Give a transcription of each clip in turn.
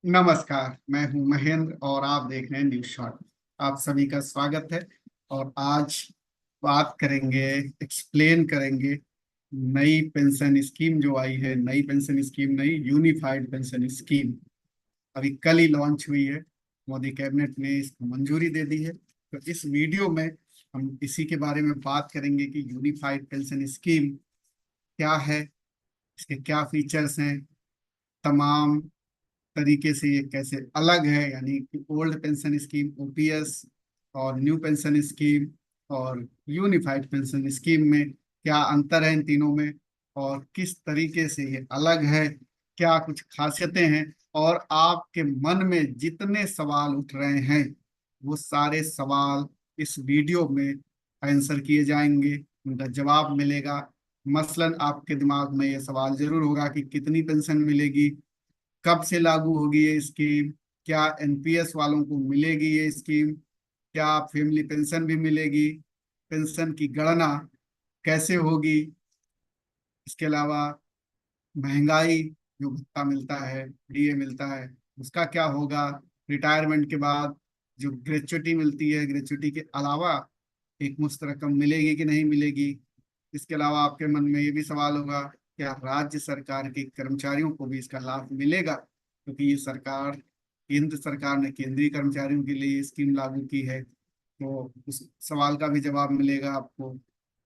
नमस्कार। मैं हूं महेंद्र और आप देख रहे हैं न्यूज शॉट। आप सभी का स्वागत है। और आज बात करेंगे, एक्सप्लेन करेंगे नई पेंशन स्कीम जो आई है। नई पेंशन स्कीम, नई यूनिफाइड पेंशन स्कीम अभी कल ही लॉन्च हुई है। मोदी कैबिनेट ने इसको मंजूरी दे दी है। तो इस वीडियो में हम इसी के बारे में बात करेंगे कि यूनिफाइड पेंशन स्कीम क्या है, इसके क्या फीचर्स हैं, तमाम तरीके से ये कैसे अलग है, यानी कि ओल्ड पेंशन स्कीम ओपीएस और न्यू पेंशन स्कीम और यूनिफाइड पेंशन स्कीम में क्या अंतर है इन तीनों में, और किस तरीके से ये अलग है, क्या कुछ खासियतें हैं। और आपके मन में जितने सवाल उठ रहे हैं वो सारे सवाल इस वीडियो में आंसर किए जाएंगे, उनका जवाब मिलेगा। मसलन आपके दिमाग में ये सवाल जरूर होगा कि कितनी पेंशन मिलेगी, कब से लागू होगी ये स्कीम, क्या एनपीएस वालों को मिलेगी ये स्कीम, क्या फैमिली पेंशन भी मिलेगी, पेंशन की गणना कैसे होगी, इसके अलावा महंगाई जो भत्ता मिलता है, डीए मिलता है, उसका क्या होगा, रिटायरमेंट के बाद जो ग्रेचुटी मिलती है, ग्रेचुटी के अलावा एक मुश्त रकम मिलेगी कि नहीं मिलेगी। इसके अलावा आपके मन में ये भी सवाल होगा, क्या राज्य सरकार के कर्मचारियों को भी इसका लाभ मिलेगा, क्योंकि ये सरकार, केंद्र सरकार ने केंद्रीय कर्मचारियों के लिए ये स्कीम लागू की है। तो उस सवाल का भी जवाब मिलेगा आपको।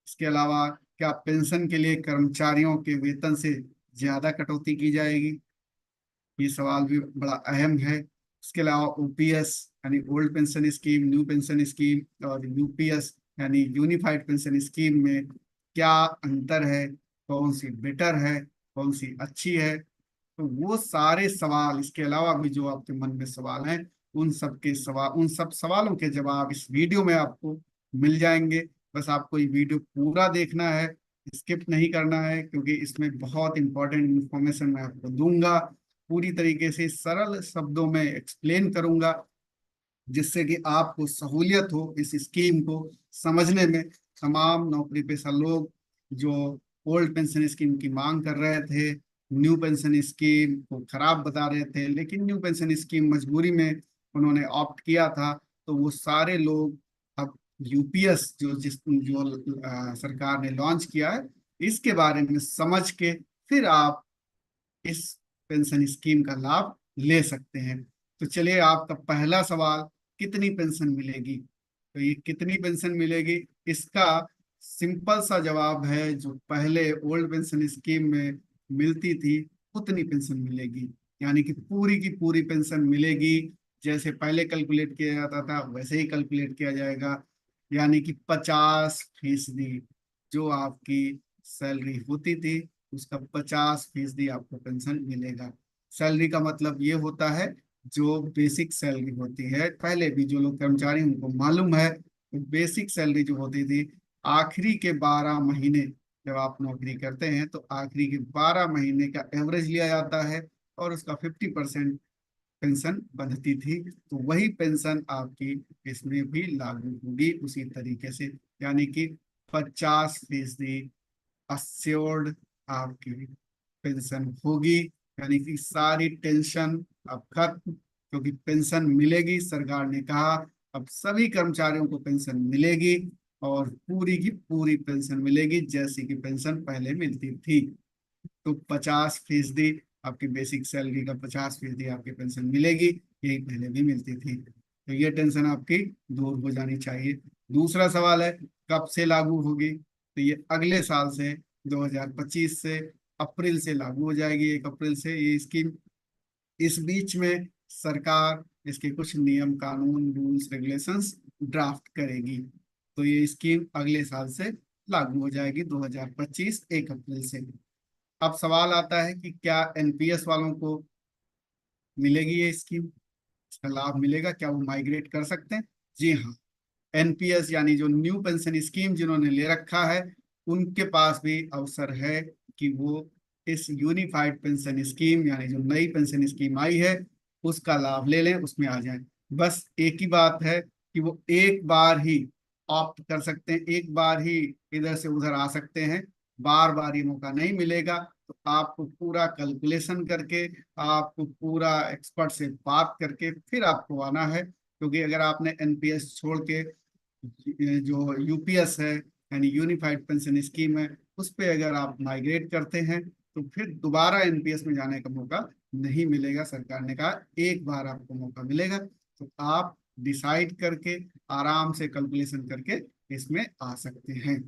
इसके अलावा क्या पेंशन के लिए कर्मचारियों के वेतन से ज्यादा कटौती की जाएगी, ये सवाल भी बड़ा अहम है। इसके अलावा ओपीएस यानी old pension scheme, new pension scheme और यूपीएस यानी यूनिफाइड पेंशन स्कीम में क्या अंतर है, कौन सी बेटर है, कौन सी अच्छी है। तो वो सारे सवाल, इसके अलावा भी जो आपके मन में सवाल हैं, उन सब सवालों के जवाब इस वीडियो में आपको मिल जाएंगे। बस आपको ये वीडियो पूरा देखना है, स्किप नहीं करना है, क्योंकि इसमें बहुत इंपॉर्टेंट इंफॉर्मेशन मैं आपको दूंगा। पूरी तरीके से सरल शब्दों में एक्सप्लेन करूंगा, जिससे कि आपको सहूलियत हो इस स्कीम को समझने में। तमाम नौकरी पेशा लोग जो ओल्ड पेंशन स्कीम की मांग कर रहे थे, न्यू पेंशन स्कीम को खराब बता रहे थे, लेकिन न्यू पेंशन स्कीम मजबूरी में उन्होंने ऑप्ट किया था, तो वो सारे लोग अब यूपीएस जो सरकार ने लॉन्च किया है, इसके बारे में समझ के फिर आप इस पेंशन स्कीम का लाभ ले सकते हैं। तो चलिए, आपका पहला सवाल, कितनी पेंशन मिलेगी। तो ये कितनी पेंशन मिलेगी, इसका सिंपल सा जवाब है, जो पहले ओल्ड पेंशन स्कीम में मिलती थी उतनी पेंशन मिलेगी। यानी कि पूरी की पूरी पेंशन मिलेगी। जैसे पहले कैलकुलेट किया जाता था वैसे ही कैलकुलेट किया जाएगा। यानी कि 50% जो आपकी सैलरी होती थी उसका 50% आपको पेंशन मिलेगा। सैलरी का मतलब ये होता है जो बेसिक सैलरी होती है। पहले भी जो लोग कर्मचारी उनको मालूम है, तो बेसिक सैलरी जो होती थी आखिरी के 12 महीने, जब आप नौकरी करते हैं तो आखिरी के 12 महीने का एवरेज लिया जाता है और उसका 50% पेंशन बनती थी। तो वही पेंशन आपकी इसमें भी लागू होगी उसी तरीके से। यानी कि 50% अश्योर्ड आपकी पेंशन होगी। यानी कि सारी टेंशन अब खत्म, क्योंकि पेंशन मिलेगी। सरकार ने कहा अब सभी कर्मचारियों को पेंशन मिलेगी और पूरी की पूरी पेंशन मिलेगी जैसी कि पेंशन पहले मिलती थी। तो 50% आपकी बेसिक सैलरी का 50% आपकी पेंशन मिलेगी, यही पहले भी मिलती थी। तो ये टेंशन आपकी दूर हो जानी चाहिए। दूसरा सवाल है, कब से लागू होगी। तो ये अगले साल से, 2025 से अप्रैल से लागू हो जाएगी, 1 अप्रैल से ये स्कीम। इस बीच में सरकार इसके कुछ नियम कानून रूल्स रेगुलेशंस ड्राफ्ट करेगी। तो ये स्कीम अगले साल से लागू हो जाएगी, 2025 1 अप्रैल से। अब सवाल आता है कि क्या एनपीएस वालों को मिलेगी ये स्कीम, इसका लाभ मिलेगा, क्या वो माइग्रेट कर सकते हैं। जी हाँ, एनपीएस यानी जो न्यू पेंशन स्कीम जिन्होंने ले रखा है, उनके पास भी अवसर है कि वो इस यूनिफाइड पेंशन स्कीम यानी जो नई पेंशन स्कीम आई है उसका लाभ ले लें, उसमें आ जाएं। बस एक ही बात है कि वो एक बार ही ऑप्ट कर सकते हैं, एक बार ही इधर से उधर आ सकते हैं, बार बार ये मौका नहीं मिलेगा। तो आपको पूरा कैलकुलेशन करके, आपको पूरा एक्सपर्ट से बात करके फिर आपको आना है। क्योंकि अगर आपने एनपीएस छोड़ के जो यूपीएस है यानी यूनिफाइड पेंशन स्कीम है उस पे अगर आप माइग्रेट करते हैं तो फिर दोबारा एनपीएस में जाने का मौका नहीं मिलेगा। सरकार ने कहा एक बार आपको मौका मिलेगा, तो आप डिसाइड करके आराम से कैलकुलेशन करके इसमें आ सकते हैं।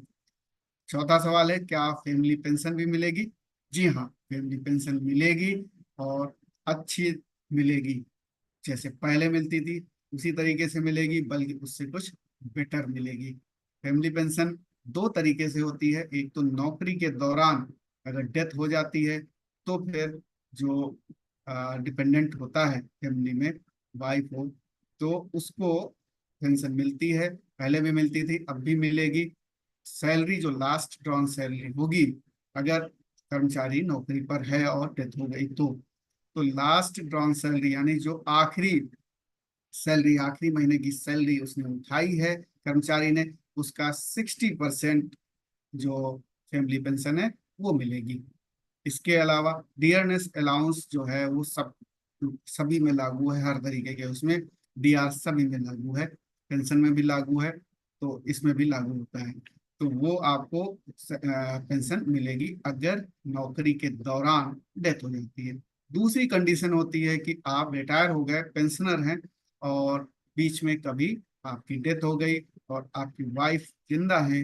चौथा सवाल है, क्या फैमिली पेंशन भी मिलेगी? जी हाँ, फैमिली पेंशन मिलेगी और अच्छी मिलेगी। जैसे पहले मिलती थी उसी तरीके से मिलेगी, बल्कि उससे कुछ बेटर मिलेगी। फैमिली पेंशन दो तरीके से होती है। एक तो नौकरी के दौरान अगर डेथ हो जाती है तो फिर जो डिपेंडेंट होता है फैमिली में, वाइफ हो, तो उसको पेंशन मिलती है। पहले भी मिलती थी, अब भी मिलेगी। सैलरी जो लास्ट ड्रॉन सैलरी होगी, अगर कर्मचारी नौकरी पर है और डेथ हो गई तो लास्ट ड्रॉन सैलरी यानी जो आखिरी सैलरी, आखिरी महीने की सैलरी उसने उठाई है कर्मचारी ने, उसका 60% जो फैमिली पेंशन है वो मिलेगी। इसके अलावा डियरनेस अलाउंस जो है वो सभी में लागू है, हर तरीके के उसमें डीआर सभी में लागू है, पेंशन में भी लागू है, तो इसमें भी लागू होता है। तो वो आपको पेंशन मिलेगी अगर नौकरी के दौरान डेथ हो जाती है। दूसरी कंडीशन होती है कि आप रिटायर हो गए, पेंशनर हैं, और बीच में कभी आपकी डेथ हो गई और आपकी वाइफ जिंदा है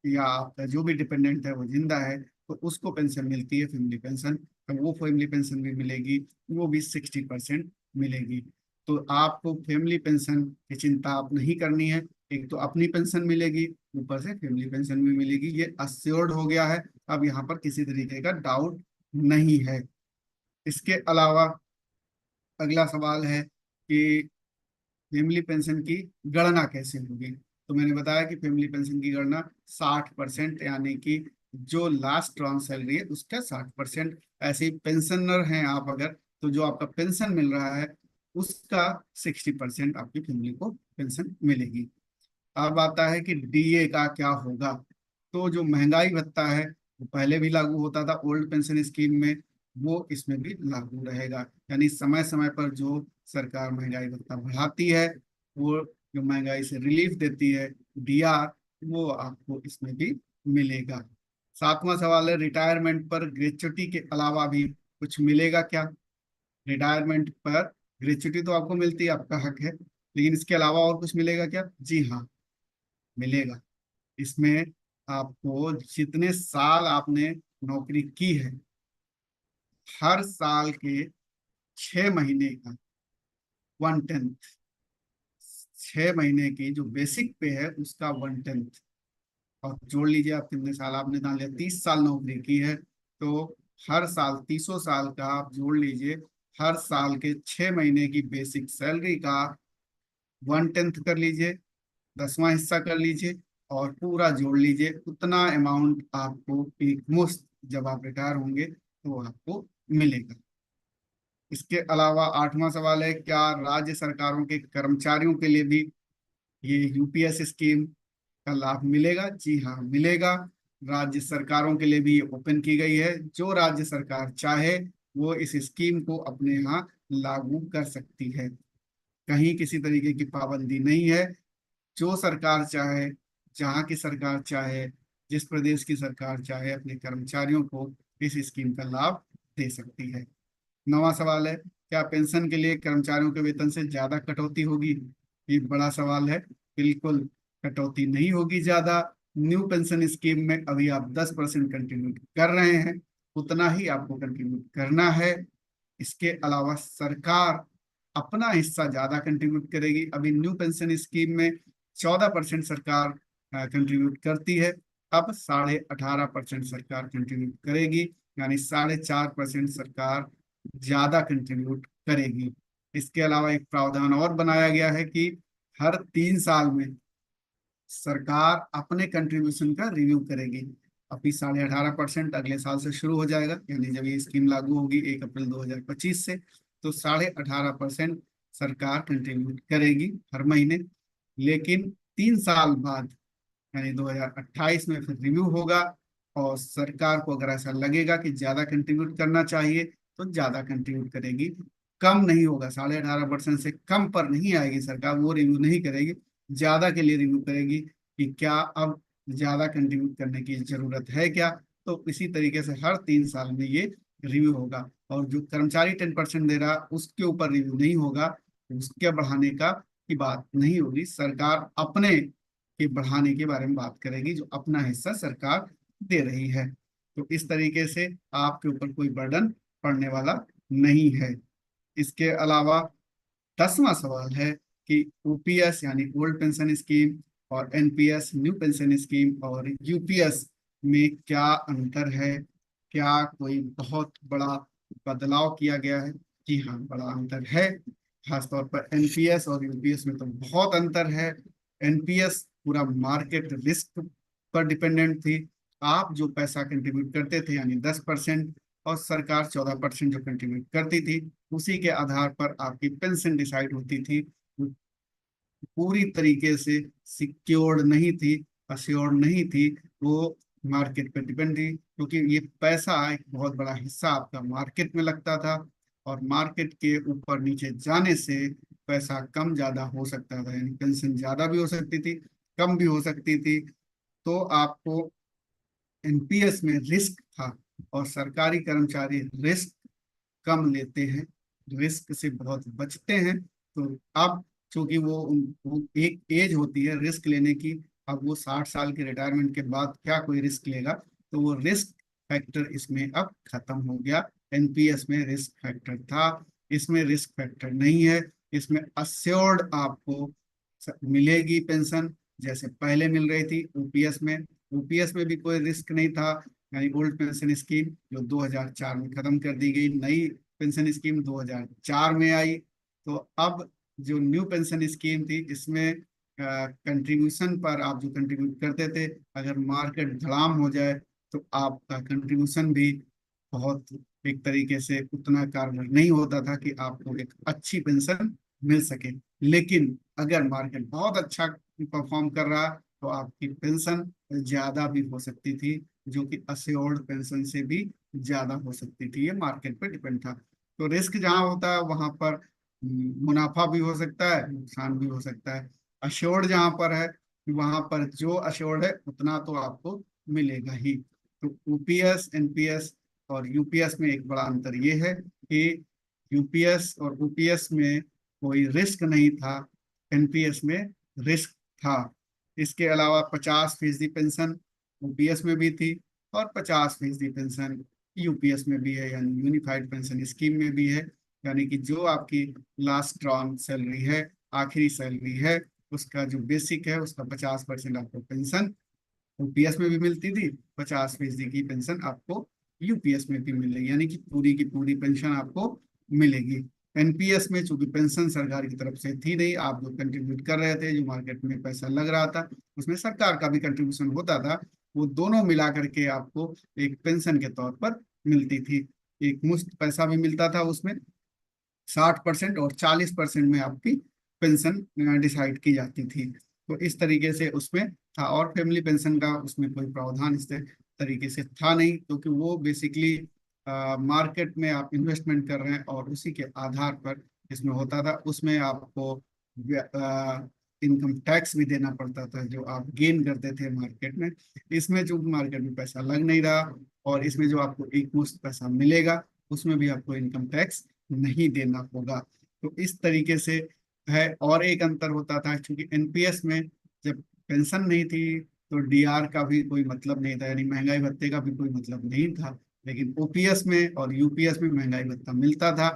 या आपका जो भी डिपेंडेंट है वो जिंदा है, तो उसको पेंशन मिलती है, फैमिली पेंशन। तो वो फैमिली पेंशन भी मिलेगी, वो भी 60% मिलेगी। तो आपको फैमिली पेंशन की चिंता आप नहीं करनी है। एक तो अपनी पेंशन मिलेगी, ऊपर से फैमिली पेंशन भी मिलेगी, ये अश्योर्ड हो गया है। अब यहाँ पर किसी तरीके का डाउट नहीं है। इसके अलावा अगला सवाल है कि फैमिली पेंशन की गणना कैसे होगी। तो मैंने बताया कि फैमिली पेंशन की गणना 60%, यानी कि जो लास्ट ट्रांस सैलरी है उसका 60%। ऐसे ही पेंशनर हैं आप अगर, तो जो आपका पेंशन मिल रहा है उसका 60% आपकी फैमिली को पेंशन मिलेगी। अब आता है कि डीए का क्या होगा। तो जो महंगाई भत्ता है वो पहले भी लागू होता था ओल्ड पेंशन स्कीम में, वो इसमें भी लागू रहेगा। यानी समय समय पर जो सरकार महंगाई भत्ता बढ़ाती है, वो जो महंगाई से रिलीफ देती है डीआर, वो आपको इसमें भी मिलेगा। सातवां सवाल है, रिटायरमेंट पर ग्रेच्युटी के अलावा भी कुछ मिलेगा क्या? रिटायरमेंट पर ग्रेच्युटी तो आपको मिलती है, आपका हक है, लेकिन इसके अलावा और कुछ मिलेगा क्या? जी हाँ, मिलेगा। इसमें आपको जितने साल आपने नौकरी की है, हर साल के 6 महीने का 1/10, 6 महीने की जो बेसिक पे है उसका 1/10, और जोड़ लीजिए आप कितने साल आपने मान लिया 30 साल नौकरी की है, तो हर साल 30 साल का आप जोड़ लीजिए, हर साल के 6 महीने की बेसिक सैलरी का 1/10 कर लीजिए, 10वां हिस्सा कर लीजिए, और पूरा जोड़ लीजिए। उतना अमाउंट आपको एक मुश्त जब आप रिटायर होंगे तो आपको मिलेगा। इसके अलावा आठवां सवाल है, क्या राज्य सरकारों के कर्मचारियों के लिए भी ये यूपीएस स्कीम का लाभ मिलेगा? जी हाँ, मिलेगा। राज्य सरकारों के लिए भी ये ओपन की गई है। जो राज्य सरकार चाहे वो इस स्कीम को अपने यहाँ लागू कर सकती है, कहीं किसी तरीके की पाबंदी नहीं है। जो सरकार चाहे, जहाँ की सरकार चाहे, जिस प्रदेश की सरकार चाहे, अपने कर्मचारियों को इस स्कीम का लाभ दे सकती है। नवा सवाल है, क्या पेंशन के लिए कर्मचारियों के वेतन से ज्यादा कटौती होगी? ये बड़ा सवाल है। बिल्कुल कटौती नहीं होगी ज्यादा। न्यू पेंशन स्कीम में अभी आप 10% कंट्रीब्यूट कर रहे हैं, उतना ही आपको कंट्रीब्यूट करना है। इसके अलावा सरकार अपना हिस्सा ज्यादा कंट्रीब्यूट करेगी। अभी न्यू पेंशन स्कीम में 14% सरकार कंट्रीब्यूट करती है, अब 18.5% सरकार कंट्रीब्यूट करेगी, यानी 4.5% सरकार ज्यादा कंट्रीब्यूट करेगी। इसके अलावा एक प्रावधान और बनाया गया है कि हर 3 साल में सरकार अपने कंट्रीब्यूशन का रिव्यू करेगी। अभी 18.5% अगले साल से शुरू हो जाएगा, यानी जब ये स्कीम लागू होगी 1 अप्रैल 2025 से, तो 18.5% सरकार कंट्रीब्यूट करेगी हर महीने। लेकिन 3 साल बाद यानी 2028 में फिर रिव्यू होगा, और सरकार को अगर ऐसा लगेगा कि ज्यादा कंट्रीब्यूट करना चाहिए तो ज्यादा कंट्रीब्यूट करेगी। कम नहीं होगा, 18.5% से कम पर नहीं आएगी सरकार, वो रिव्यू नहीं करेगी, ज्यादा के लिए रिव्यू करेगी कि क्या अब ज्यादा कंट्रीब्यूट करने की जरूरत है क्या। तो इसी तरीके से हर 3 साल में ये रिव्यू होगा। और जो कर्मचारी 10% दे रहा उसके ऊपर रिव्यू नहीं होगा, उसके बढ़ाने का की बात नहीं होगी। सरकार अपने के बढ़ाने के बारे में बात करेगी, जो अपना हिस्सा सरकार दे रही है। तो इस तरीके से आपके ऊपर कोई बर्डन पड़ने वाला नहीं है। इसके अलावा 10वां सवाल है कि ओपीएस यानी ओल्ड पेंशन स्कीम और एनपीएस न्यू पेंशन स्कीम और यूपीएस में क्या अंतर है, क्या कोई बहुत बड़ा बदलाव किया गया है। जी हाँ, बड़ा अंतर है। खासतौर पर एनपीएस और यूपीएस में तो बहुत अंतर है। एनपीएस पूरा मार्केट रिस्क पर डिपेंडेंट थी। आप जो पैसा कंट्रीब्यूट करते थे यानी 10%, और सरकार 14% जो कंट्रीब्यूट करती थी, उसी के आधार पर आपकी पेंशन डिसाइड होती थी। पूरी तरीके से सिक्योर्ड नहीं थी, अश्योर्ड नहीं थी, वो मार्केट पे डिपेंड थी, क्योंकि ये पैसा एक बहुत बड़ा हिस्सा आपका मार्केट में लगता था। और मार्केट के ऊपर नीचे जाने से पैसा कम ज्यादा हो सकता था, यानी पेंशन ज्यादा भी हो सकती थी, कम भी हो सकती थी। तो आपको एनपीएस में रिस्क था, और सरकारी कर्मचारी रिस्क कम लेते हैं, रिस्क से बहुत बचते हैं। तो अब चूंकि वो एक एज होती है रिस्क लेने की, अब वो 60 साल के रिटायरमेंट के बाद क्या कोई रिस्क लेगा, तो वो रिस्क फैक्टर इसमें अब खत्म हो गया। एनपीएस में रिस्क फैक्टर था, इसमें रिस्क फैक्टर नहीं है। इसमें अश्योर्ड आपको मिलेगी पेंशन जैसे पहले मिल रही थी ओपीएस में। ओपीएस में भी कोई रिस्क नहीं था, यानी ओल्ड पेंशन स्कीम जो 2004 में खत्म कर दी गई, नई पेंशन स्कीम 2004 में आई। तो अब जो न्यू पेंशन स्कीम थी, इसमें कंट्रीब्यूशन पर आप जो कंट्रीब्यूट करते थे, अगर मार्केट धड़ाम हो जाए तो आपका कंट्रीब्यूशन भी बहुत एक तरीके से उतना कारगर नहीं होता था कि आपको एक अच्छी पेंशन मिल सके। लेकिन अगर मार्केट बहुत अच्छा परफॉर्म कर रहा तो आपकी पेंशन ज्यादा भी हो सकती थी, जो कि अश्योर्ड पेंशन से भी ज्यादा हो सकती थी। ये मार्केट पे डिपेंड था। तो रिस्क जहां होता है वहां पर मुनाफा भी हो सकता है, नुकसान भी हो सकता है। अश्योर्ड जहां पर है, वहां पर जो अश्योर्ड है उतना तो आपको मिलेगा ही। तो यूपीएस एनपीएस और यूपीएस में एक बड़ा अंतर ये है कि यूपीएस और यूपीएस में कोई रिस्क नहीं था, एनपीएस में रिस्क था। इसके अलावा 50% पेंशन यूपीएस में भी थी, और 50% पेंशन यूपीएस में भी है, यानी यूनिफाइड पेंशन स्कीम में भी है। यानी कि जो आपकी लास्ट ड्रॉन सैलरी है, आखिरी सैलरी है, उसका जो बेसिक है उसका 50% आपको पेंशन यूपीएस में भी मिलती थी, 50% की पेंशन आपको यूपीएस में भी मिलेगी, यानी कि पूरी की पूरी पेंशन आपको मिलेगी। एनपीएस में चूंकि पेंशन सरकार की तरफ से थी नहीं, आप जो कंट्रीब्यूट कर रहे थे, जो मार्केट में पैसा लग रहा था, उसमें सरकार का भी कंट्रीब्यूशन होता था, वो दोनों मिला करके आपको एक पेंशन के तौर पर मिलती थी। एक मुश्त पैसा भी मिलता था उसमें, 60% और 40% में आपकी पेंशन डिसाइड की जाती थी। तो इस तरीके से उसमें था, और फैमिली पेंशन का उसमें कोई प्रावधान इस तरीके से था नहीं, क्योंकि वो बेसिकली मार्केट में आप इन्वेस्टमेंट कर रहे हैं और उसी के आधार पर इसमें होता था। उसमें आपको इनकम टैक्स भी देना पड़ता था जो आप गेन करते थे मार्केट में। इसमें जो मार्केट में पैसा लग नहीं रहा, और इसमें जो आपको एक मुश्त पैसा मिलेगा उसमें भी आपको इनकम टैक्स नहीं देना होगा। तो इस तरीके से है। और एक अंतर होता था, क्योंकि एनपीएस में जब पेंशन नहीं थी तो डीआर का भी कोई मतलब नहीं था, यानी महंगाई भत्ते का भी कोई मतलब नहीं था। लेकिन ओपीएस में और यूपीएस में महंगाई भत्ता मिलता था।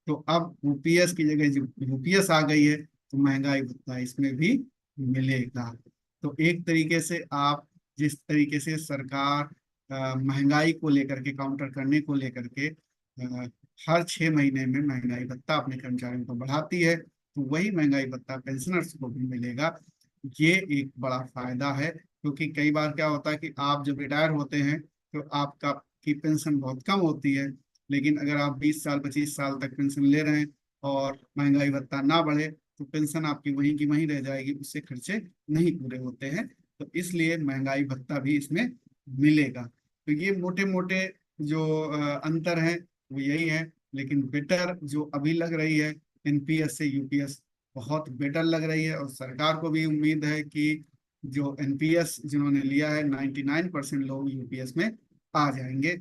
तो अब यूपीएस की जगह जो यूपीएस आ गई है, तो महंगाई भत्ता इसमें भी मिलेगा। तो एक तरीके से आप जिस तरीके से सरकार महंगाई को लेकर के, काउंटर करने को लेकर के हर 6 महीने में महंगाई भत्ता अपने कर्मचारियों को बढ़ाती है, तो वही महंगाई भत्ता पेंशनर्स को भी मिलेगा। ये एक बड़ा फायदा है, क्योंकि कई बार क्या होता है कि आप जब रिटायर होते हैं तो आपका की पेंशन बहुत कम होती है। लेकिन अगर आप 20 साल 25 साल तक पेंशन ले रहे हैं और महंगाई भत्ता ना बढ़े, तो पेंशन आपकी वहीं की वहीं रह जाएगी, उससे खर्चे नहीं पूरे होते हैं। तो इसलिए महंगाई भत्ता भी इसमें मिलेगा। तो ये मोटे मोटे जो अंतर है वो यही है। लेकिन बेटर जो अभी लग रही है एनपीएस से यूपीएस बहुत बेटर लग रही है, और सरकार को भी उम्मीद है कि जो एनपीएस जिन्होंने लिया है 99% लोग यूपीएस में आ जाएंगे।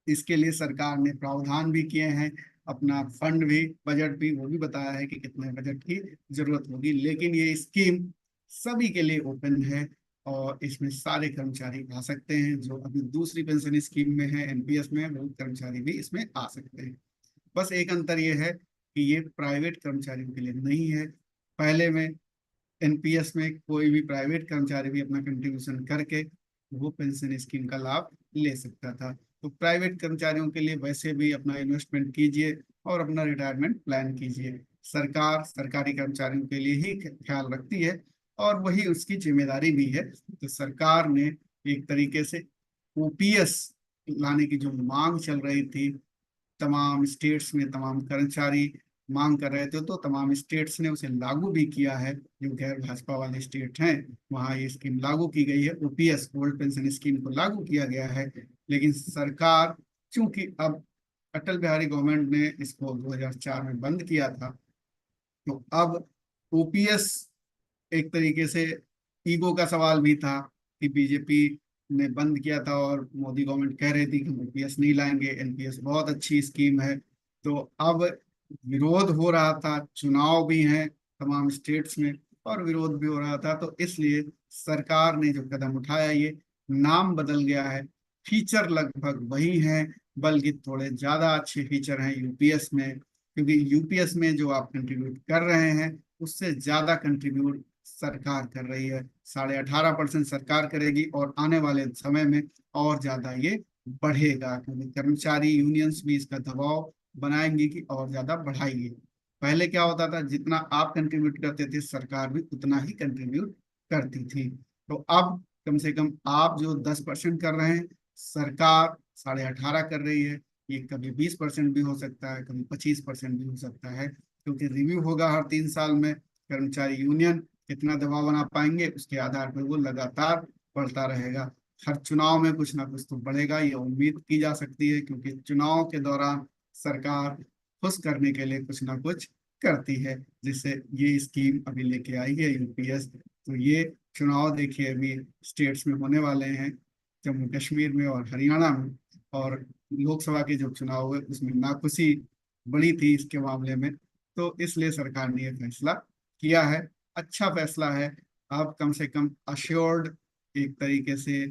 इसके लिए सरकार ने प्रावधान भी किए हैं, अपना फंड भी, बजट भी, वो भी बताया है कि कितने बजट की जरूरत होगी। लेकिन ये स्कीम सभी के लिए ओपन है, और इसमें सारे कर्मचारी आ सकते हैं। जो अभी दूसरी पेंशन स्कीम में है एनपीएस में, वो कर्मचारी भी इसमें आ सकते हैं। बस एक अंतर ये है कि ये प्राइवेट कर्मचारियों के लिए नहीं है। पहले में एनपीएस में कोई भी प्राइवेट कर्मचारी भी अपना कंट्रीब्यूशन करके वो पेंशन स्कीम का लाभ ले सकता था। तो प्राइवेट कर्मचारियों के लिए वैसे भी अपना इन्वेस्टमेंट कीजिए और अपना रिटायरमेंट प्लान कीजिए। सरकार सरकारी कर्मचारियों के लिए ही ख्याल रखती है, और वही उसकी जिम्मेदारी भी है। तो सरकार ने एक तरीके से ओपीएस लाने की जो मांग चल रही थी, तमाम स्टेट्स में तमाम कर्मचारी मांग कर रहे थे, तो तमाम स्टेट्स ने उसे लागू भी किया है। जो गैर भाजपा वाले स्टेट हैं वहाँ ये स्कीम लागू की गई है, ओपीएस ओल्ड पेंशन स्कीम को लागू किया गया है। लेकिन सरकार, चूंकि अब अटल बिहारी गवर्नमेंट ने इसको 2004 में बंद किया था, तो अब ओपीएस एक तरीके से ईगो का सवाल भी था कि बीजेपी ने बंद किया था और मोदी गवर्नमेंट कह रही थी कि हम एनपीएस नहीं लाएंगे, एनपीएस बहुत अच्छी स्कीम है। तो अब विरोध हो रहा था, चुनाव भी हैं तमाम स्टेट्स में, और विरोध भी हो रहा था, तो इसलिए सरकार ने जो कदम उठाया, ये नाम बदल गया है, फीचर लगभग वही हैं, बल्कि थोड़े ज्यादा अच्छे फीचर हैं यूपीएस में। क्योंकि यूपीएस में जो आप कंट्रीब्यूट कर रहे हैं उससे ज्यादा कंट्रीब्यूट सरकार कर रही है। 18.5% सरकार करेगी, और आने वाले समय में और ज्यादा ये बढ़ेगा, क्योंकि कर्मचारी यूनियंस भी इसका दबाव बनाएंगी कि और ज्यादा बढ़ाइए। पहले क्या होता था, जितना आप कंट्रीब्यूट करते थे सरकार भी उतना ही कंट्रीब्यूट करती थी। तो अब कम से कम आप जो 10% कर रहे हैं, सरकार 18.5 कर रही है। ये कभी 20% भी हो सकता है, कभी 25% भी हो सकता है, क्योंकि रिव्यू होगा हर 3 साल में। कर्मचारी यूनियन कितना दबाव बना पाएंगे उसके आधार पर वो लगातार बढ़ता रहेगा। हर चुनाव में कुछ ना कुछ तो बढ़ेगा, ये उम्मीद की जा सकती है, क्योंकि चुनाव के दौरान सरकार खुश करने के लिए कुछ ना कुछ करती है। जिससे ये स्कीम अभी लेके आई है यूपीएस। तो ये चुनाव देखिए अभी स्टेट्स में होने वाले हैं, जम्मू कश्मीर में और हरियाणा में। और लोकसभा के जो चुनाव हुए उसमें नाखुशी बड़ी थी इसके मामले में, तो इसलिए सरकार ने यह फैसला किया है। अच्छा फैसला है। अब कम से कम अश्योर्ड एक तरीके से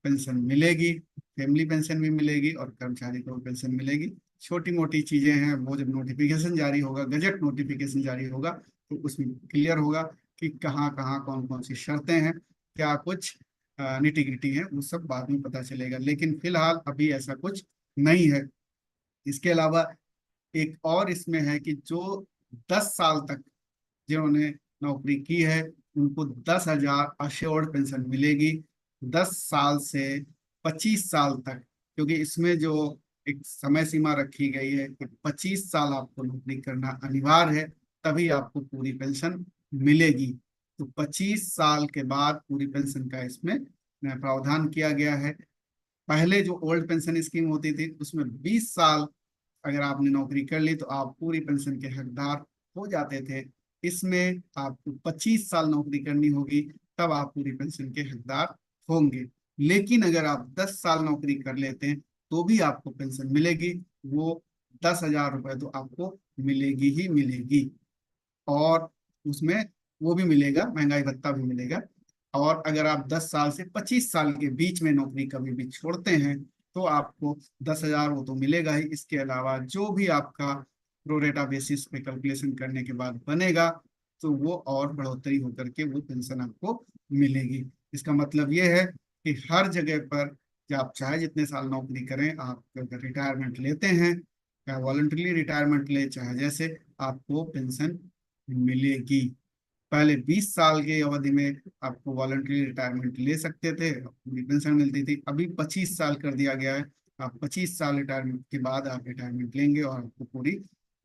पेंशन मिलेगी, फैमिली पेंशन भी मिलेगी और कर्मचारी को पेंशन मिलेगी। छोटी मोटी चीजें हैं, वो जब नोटिफिकेशन जारी होगा, गजट नोटिफिकेशन जारी होगा, तो उसमें क्लियर होगा कि कहाँ कहाँ कौन कौन सी शर्तें हैं, क्या कुछ निटी ग्रिटी है, वो सब बाद में पता चलेगा। लेकिन फिलहाल अभी ऐसा कुछ नहीं है। इसके अलावा एक और इसमें है कि जो 10 साल तक जिन्होंने नौकरी की है उनको 10,000 अश्योर्ड पेंशन मिलेगी, 10 साल से 25 साल तक। क्योंकि इसमें जो एक समय सीमा रखी गई है कि 25 साल आपको नौकरी करना अनिवार्य है, तभी आपको पूरी पेंशन मिलेगी। तो 25 साल के बाद पूरी पेंशन का इसमें प्रावधान किया गया है। पहले जो ओल्ड पेंशन स्कीम होती थी उसमें 20 साल अगर आपने नौकरी कर ली तो आप पूरी पेंशन के हकदार हो जाते थे। इसमें आपको 25 साल नौकरी करनी होगी, तब आप पूरी पेंशन के हकदार होंगे। लेकिन अगर आप 10 साल नौकरी कर लेते हैं तो भी आपको पेंशन मिलेगी। वो 10,000 रुपये तो आपको मिलेगी ही मिलेगी, और उसमें वो भी मिलेगा, महंगाई भत्ता भी मिलेगा। और अगर आप 10 साल से 25 साल के बीच में नौकरी कभी भी छोड़ते हैं तो आपको 10,000 वो तो मिलेगा ही। इसके अलावा जो भी आपका प्रोरेटा बेसिस पे कैलकुलेशन करने के बाद बनेगा, तो वो और बढ़ोतरी होकर के वो पेंशन आपको मिलेगी। इसका मतलब ये है कि हर जगह पर जब आप चाहे जितने साल नौकरी करें, आप अगर रिटायरमेंट लेते हैं, चाहे वॉलंटरी रिटायरमेंट ले चाहे जैसे, आपको पेंशन मिलेगी। पहले 20 साल की अवधि में आपको वॉलंटरी रिटायरमेंट ले सकते थे, पूरी पेंशन मिलती थी। अभी 25 साल कर दिया गया है, आप 25 साल रिटायरमेंट के बाद आप रिटायरमेंट लेंगे और आपको पूरी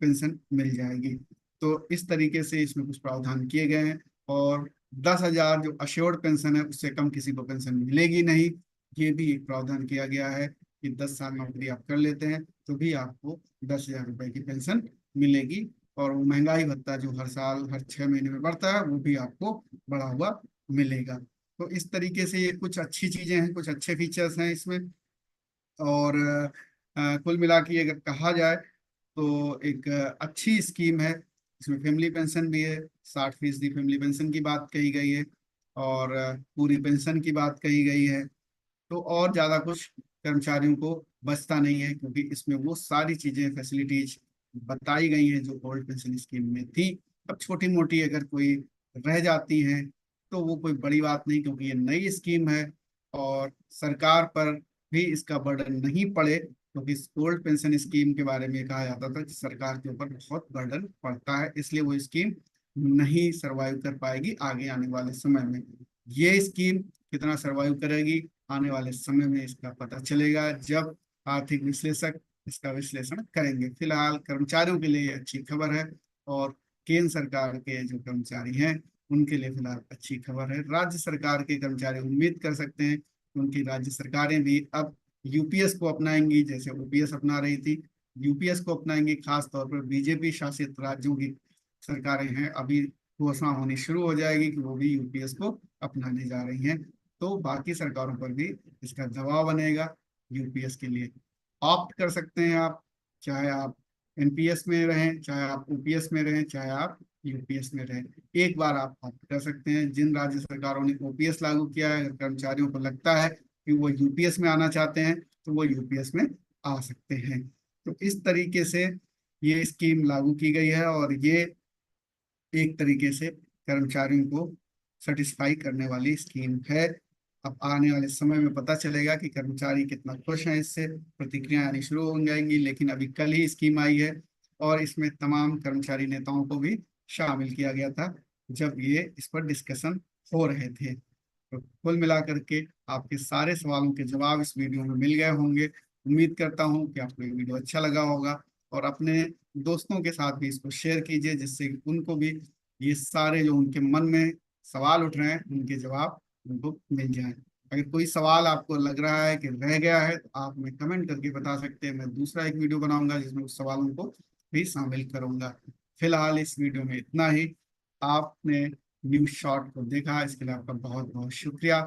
पेंशन मिल जाएगी। तो इस तरीके से इसमें कुछ प्रावधान किए गए हैं। और 10,000 जो अश्योर्ड पेंशन है उससे कम किसी को पेंशन मिलेगी नहीं। ये भी एक प्रावधान किया गया है कि 10 साल नौकरी आप कर लेते हैं तो भी आपको 10,000 रुपए की पेंशन मिलेगी। और वो महंगाई भत्ता जो हर साल हर 6 महीने में बढ़ता है वो भी आपको बढ़ा हुआ मिलेगा। तो इस तरीके से ये कुछ अच्छी चीजें हैं, कुछ अच्छे फीचर्स हैं इसमें। और कुल मिला के अगर कहा जाए तो एक अच्छी स्कीम है। इसमें फैमिली पेंशन भी है, 60% फैमिली पेंशन की बात कही गई है, और पूरी पेंशन की बात कही गई है। तो और ज्यादा कुछ कर्मचारियों को बचता नहीं है, क्योंकि इसमें वो सारी चीजें फैसिलिटीज बताई गई हैं जो ओल्ड पेंशन स्कीम में थी। अब छोटी मोटी अगर कोई रह जाती हैं तो वो कोई बड़ी बात नहीं, क्योंकि ये नई स्कीम है और सरकार पर भी इसका बर्डन नहीं पड़े। क्योंकि ओल्ड पेंशन स्कीम के बारे में कहा जाता था कि सरकार के ऊपर बहुत बर्डन पड़ता है, इसलिए वो स्कीम नहीं सरवाइव कर पाएगी आगे आने वाले समय में। ये स्कीम कितना सरवाइव करेगी आने वाले समय में इसका पता चलेगा जब आर्थिक विश्लेषक इसका विश्लेषण करेंगे। फिलहाल कर्मचारियों के लिए ये अच्छी खबर है, और केंद्र सरकार के जो कर्मचारी हैं उनके लिए फिलहाल अच्छी खबर है। राज्य सरकार के कर्मचारी उम्मीद कर सकते हैं कि उनकी राज्य सरकारें भी अब यूपीएस को अपनाएंगी, जैसे ओपीएस अपना रही थी, यूपीएस को अपनाएंगी। खास तौर पर बीजेपी शासित राज्यों की सरकारें हैं, अभी घोषणा होनी शुरू हो जाएगी कि वो भी यूपीएस को अपनाने जा रही हैं। तो बाकी सरकारों पर भी इसका दबाव बनेगा यूपीएस के लिए। ऑप्ट कर सकते हैं आप, चाहे आप एनपीएस में रहें, चाहे आप ओपीएस में रहें, चाहे आप यूपीएस में रहें। एक बार आप ऑप्ट कर सकते हैं। जिन राज्य सरकारों ने ओपीएस लागू किया है, अगर कर्मचारियों को लगता है कि वो यूपीएस में आना चाहते हैं तो वो यूपीएस में आ सकते हैं। तो इस तरीके से ये स्कीम लागू की गई है, और ये एक तरीके से कर्मचारियों को सेटिस्फाई करने वाली स्कीम है। अब आने वाले समय में पता चलेगा कि कर्मचारी कितना खुश हैं इससे, प्रतिक्रियाएं आनी शुरू हो जाएंगी। लेकिन अभी कल ही स्कीम आई है, और इसमें तमाम कर्मचारी नेताओं को भी शामिल किया गया था जब ये इस पर डिस्कशन हो रहे थे। तो कुल मिलाकर के आपके सारे सवालों के जवाब इस वीडियो में मिल गए होंगे। उम्मीद करता हूँ कि आपको ये वीडियो अच्छा लगा होगा, और अपने दोस्तों के साथ भी इसको शेयर कीजिए, जिससे कि उनको भी ये सारे जो उनके मन में सवाल उठ रहे हैं उनके जवाब उनको मिल जाए। अगर कोई सवाल आपको लग रहा है कि रह गया है तो आप हमें कमेंट करके बता सकते हैं। मैं दूसरा एक वीडियो बनाऊंगा जिसमें उस सवालों को भी शामिल करूंगा। फिलहाल इस वीडियो में इतना ही। आपने न्यूज शॉर्ट को देखा, इसके लिए आपका बहुत बहुत शुक्रिया।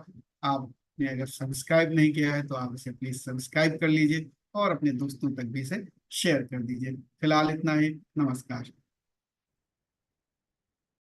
आपने अगर सब्सक्राइब नहीं किया है तो आप इसे प्लीज सब्सक्राइब कर लीजिए, और अपने दोस्तों तक भी इसे शेयर कर दीजिए। फिलहाल इतना ही। नमस्कार।